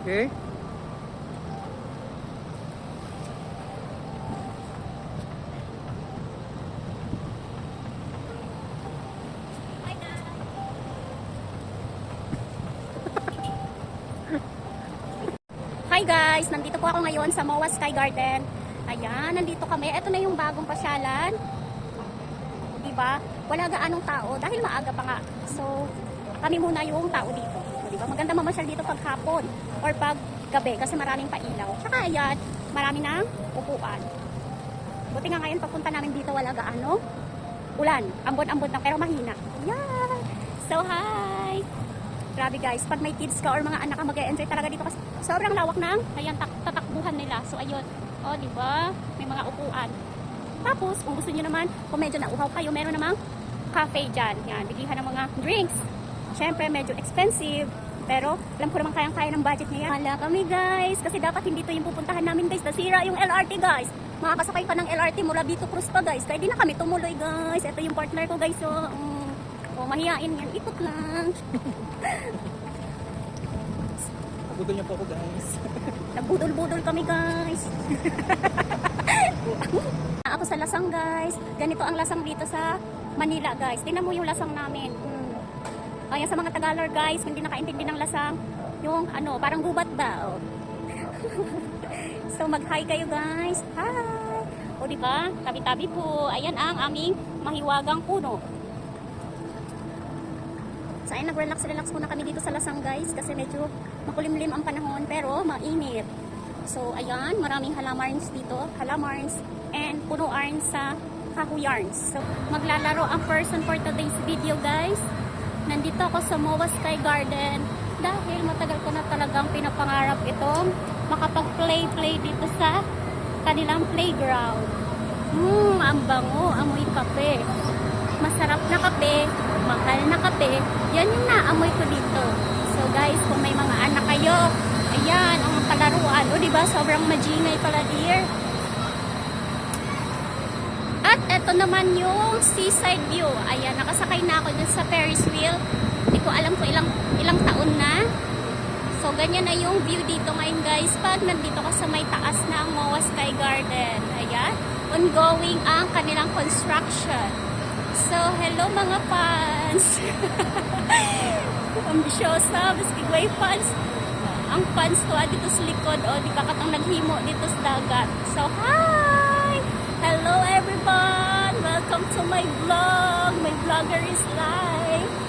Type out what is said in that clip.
Okay? Hi guys! Nandito po ako ngayon sa MOA Sky Garden. Ayan, nandito kami. Ito na yung bagong pasyalan. Diba? Wala gaanong tao dahil maaga pa nga. So, kami muna yung tao dito. Diba? Maganda mamasyal dito pag hapon or pag gabi kasi maraming pailaw. Tsaka ayan, marami ng upuan. Buti nga ngayon pagpunta namin dito wala gaano ulan. Ambon-ambon lang pero mahina. Ayan! So, hi! Grabe guys, pag may kids ka or mga anak ka mag-e-enjoy talaga dito kasi sobrang lawak ng ayan, tatakbuhan nila. So ayun, oh, di ba? May mga upuan. Tapos, kung gusto niyo naman, kung medyo nauhaw kayo, meron namang cafe dyan. Yan, bilihan ng mga drinks. Syempre, medyo expensive. Pero, alam ko naman kayang-kaya ng budget niya yan. Hala kami guys, kasi dapat hindi to yung pupuntahan namin guys. Nasira yung LRT guys. Makakasakay pa ng LRT mula Vito Cruz pa guys. Kaya di na kami tumuloy guys. Ito yung partner ko guys. So, mahihain yan. Ikot lang. Budol niyo po ako guys. Nagbudol-budol kami guys. Ako sa lasang guys. Ganito ang lasang dito sa Manila guys. Tingnan mo yung lasang namin. Ayan sa mga Tagalog guys, hindi nakaintindi ng lasang. Yung ano, parang gubat ba? Oh. So mag-hi kayo guys. Hi! O diba? Tabi-tabi po. Ayan ang aming mahiwagang puno. So ayun, nag-relax muna kami dito sa lasang guys kasi medyo makulimlim ang panahon pero mainit. So ayan, maraming halamarns dito, halamarns and puno-arns sa kahuyarns. So maglalaro ang person for today's video guys. Nandito ako sa MOA Sky Garden dahil matagal ko na talagang pinapangarap itong makapag-play dito sa kanilang playground. Ang bango, amoy kape. Masarap na kape, mahal na kape, yan yung naamoy ko dito. So guys, kung may mga anak kayo, ayan, ang palaruan. O diba, sobrang majingay pala dear. At eto naman yung seaside view. Ayan, nakasakay na ako dun sa Ferris wheel. Hindi ko alam kung ilang taon na. So ganyan na yung view dito ngayon guys. Pag nandito ka sa may taas ng MOA Sky Garden. Ayan, ongoing ang kanilang construction. So, hello mga fans! Ambisyosa, Speedway fans. Ang fans ko dito sa likod, o di kakatang naghimo dito sa dagat. So, hi! Hello everyone! Welcome to my vlog! My vlogger is live!